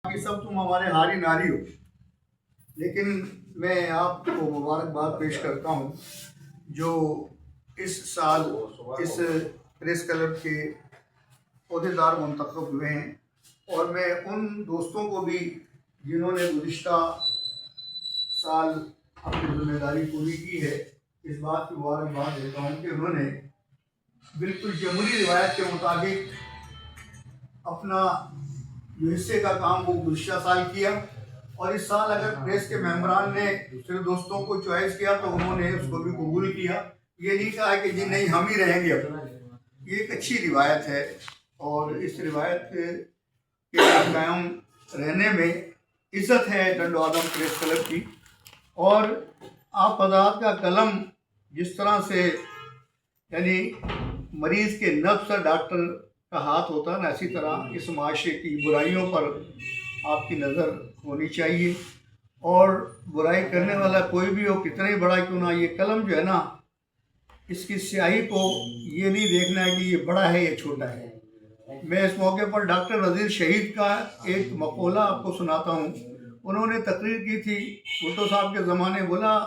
کہ سب تم ہمارے ہاری ناری ہو، لیکن میں آپ کو مبارکباد پیش کرتا ہوں جو اس سال اس پریس کلب کے عہدیدار منتخب ہوئے ہیں، اور میں ان دوستوں کو بھی جنہوں نے گزشتہ سال اپنی ذمہ داری پوری کی ہے، اس بات کی مبارکباد دیتا ہوں کہ انہوں نے بالکل جمہوری روایت کے مطابق اپنا جو حصے کا کام وہ گزشتہ سال کیا، اور اس سال اگر پریس کے ممبران نے دوسرے دوستوں کو چوائس کیا تو انہوں نے اس کو بھی قبول کیا۔ یہ نہیں کہا کہ جی نہیں ہم ہی رہیں گے۔ یہ ایک اچھی روایت ہے، اور اس روایت کے قائم رہنے میں عزت ہے ڈنڈو آدم پریس کلب کی۔ اور آپ حضرات کا قلم جس طرح سے یعنی مریض کے نبض پر ڈاکٹر کا ہاتھ ہوتا ہے نا، اسی طرح اس معاشرے کی برائیوں پر آپ کی نظر ہونی چاہیے، اور برائی کرنے والا کوئی بھی ہو کتنا ہی بڑا کیوں نہ، یہ قلم جو ہے نا، اس کی سیاہی کو یہ نہیں دیکھنا ہے کہ یہ بڑا ہے یا چھوٹا ہے۔ میں اس موقع پر ڈاکٹر نذیر شہید کا ایک مقولہ آپ کو سناتا ہوں۔ انہوں نے تقریر کی تھی بھٹو صاحب کے زمانے، بولا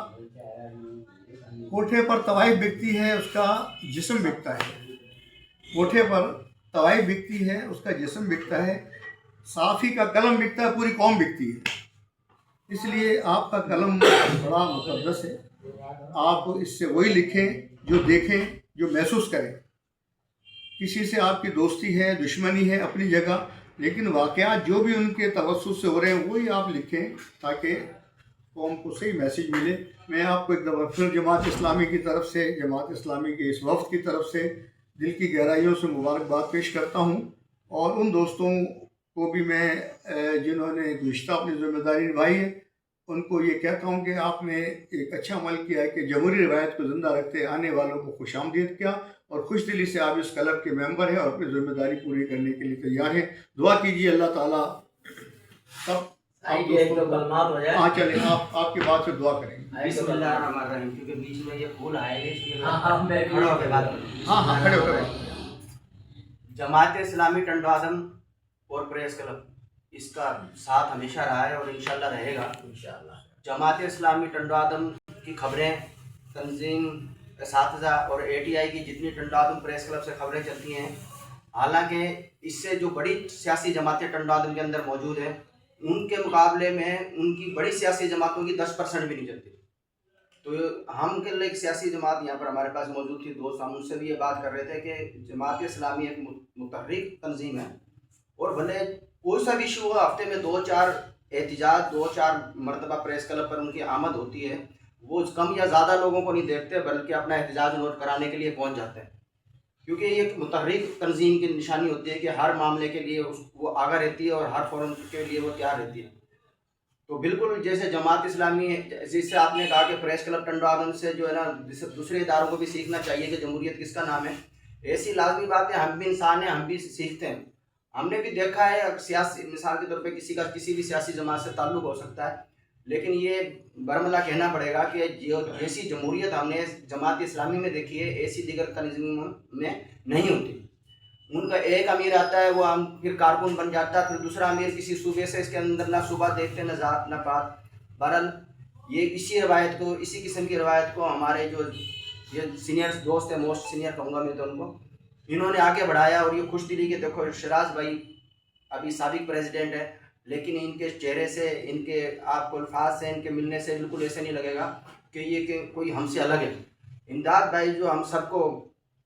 کوٹھے پر طوائف بکتی ہے اس کا جسم بکتا ہے، کوٹھے پر طوائف بکتی ہے اس کا جسم بکتا ہے، صحافی کا قلم بکتا ہے پوری قوم بکتی ہے۔ اس لیے آپ کا قلم بڑا مقدس ہے، آپ اس سے وہی لکھیں جو دیکھیں، جو محسوس کریں۔ کسی سے آپ کی دوستی ہے، دشمنی ہے اپنی جگہ، لیکن واقعات جو بھی ان کے توسط سے ہو رہے ہیں وہی آپ لکھیں تاکہ قوم کو صحیح میسیج ملے۔ میں آپ کو ایک دفعہ پھر جماعت اسلامی کی طرف سے، جماعت اسلامی کے اس وفد کی طرف سے دل کی گہرائیوں سے مبارکباد پیش کرتا ہوں، اور ان دوستوں کو بھی میں جنہوں نے گزشتہ اپنی ذمہ داری نبھائی ہے ان کو یہ کہتا ہوں کہ آپ نے ایک اچھا عمل کیا ہے کہ جمہوری روایت کو زندہ رکھتے آنے والوں کو خوش آمدید کیا، اور خوش دلی سے آپ اس کلب کے ممبر ہیں اور اپنی ذمہ داری پوری کرنے کے لیے تیار ہیں۔ دعا کیجیے اللہ تعالیٰ سب ہاں چلیں آپ کی بات سے دعا کریں گے۔ بسم اللہ الرحمن الرحیم، کیونکہ بیچ میں یہ پھول آئے گے اس لیے ہاں کھڑے ہو کر جماعت اسلامی ٹنڈو آدم اور پریس کلب اس کا ساتھ ہمیشہ رہا ہے اور انشاءاللہ رہے گا۔ جماعت اسلامی ٹنڈو آدم کی خبریں، تنظیم، اساتذہ اور اے ٹی آئی کی جتنی ٹنڈو آدم پریس کلب سے خبریں چلتی ہیں، حالانکہ اس سے جو بڑی سیاسی جماعتیں ٹنڈو آدم کے اندر موجود ہیں ان کے مقابلے میں ان کی بڑی سیاسی جماعتوں کی 10% بھی نہیں چلتی۔ تو ہم کے لیے ایک سیاسی جماعت یہاں پر ہمارے پاس موجود تھی، دوست ہم ان سے بھی یہ بات کر رہے تھے کہ جماعت اسلامی ایک متحرک تنظیم ہے، اور بھلے کوئی سا بھی ایشو ہو، ہفتے میں 2-4 احتجاج، 2-4 مرتبہ پریس کلب پر ان کی آمد ہوتی ہے، وہ کم یا زیادہ لوگوں کو نہیں دیکھتے بلکہ اپنا احتجاج نوٹ کرانے کے لیے پہنچ جاتے ہیں، کیونکہ یہ ایک متحرک تنظیم کی نشانی ہوتی ہے کہ ہر معاملے کے لیے وہ آگاہ رہتی ہے اور ہر فورم کے لیے وہ تیار رہتی ہے۔ تو بالکل جیسے جماعت اسلامی، جس سے آپ نے کہا کہ پریس کلب ٹنڈو آدم سے جو ہے نا دوسرے اداروں کو بھی سیکھنا چاہیے کہ جمہوریت کس کا نام ہے، ایسی لازمی بات ہے، ہم بھی انسان ہیں، ہم بھی سیکھتے ہیں۔ ہم نے بھی دیکھا ہے سیاسی، مثال کے طور پہ کسی کا کسی بھی سیاسی جماعت سے تعلق ہو سکتا ہے، لیکن یہ برملا کہنا پڑے گا کہ جیسی جمہوریت ہم نے جماعت اسلامی میں دیکھی ہے ایسی دیگر تنظیموں میں نہیں ہوتی۔ ان کا ایک امیر آتا ہے، وہ پھر کارکن بن جاتا ہے، پھر دوسرا امیر کسی صوبے سے، اس کے اندر نہ صوبہ دیکھتے نہ ذات نہ پات۔ بہرحال یہ اسی روایت کو، اسی قسم کی روایت کو ہمارے جو یہ سینئر دوست ہیں، موسٹ سینئر کہوں گا میں تو ان کو، انہوں نے آگے بڑھایا، اور یہ خوش دلی کے دیکھو شراز بھائی ابھی سابق پریزیڈنٹ ہے، لیکن ان کے چہرے سے، ان کے آپ کو الفاظ سے، ان کے ملنے سے بالکل ایسے نہیں لگے گا کہ یہ کہ کوئی ہم سے الگ ہے۔ امداد بھائی جو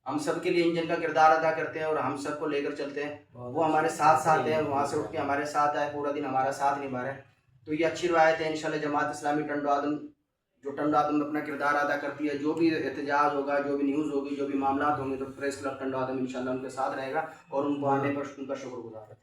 ہم سب کے لیے انجن کا کردار ادا کرتے ہیں اور ہم سب کو لے کر چلتے ہیں، وہ ہمارے ساتھ ہیں، وہاں سے اٹھ کے ہمارے ساتھ آئے، پورا دن ہمارا ساتھ نبھا رہے ہیں۔ تو یہ اچھی روایت ہے انشاءاللہ جماعت اسلامی ٹنڈو آدم، جو ٹنڈو آدم میں اپنا کردار ادا کرتی ہے، جو بھی احتجاج ہوگا، جو بھی نیوز ہوگی، جو بھی معاملات ہوں گے، تو پریس کلب ٹنڈو آدم انشاءاللہ ان کے ساتھ رہے گا، اور ان کو آنے پر ان کا شکر گزار ہے۔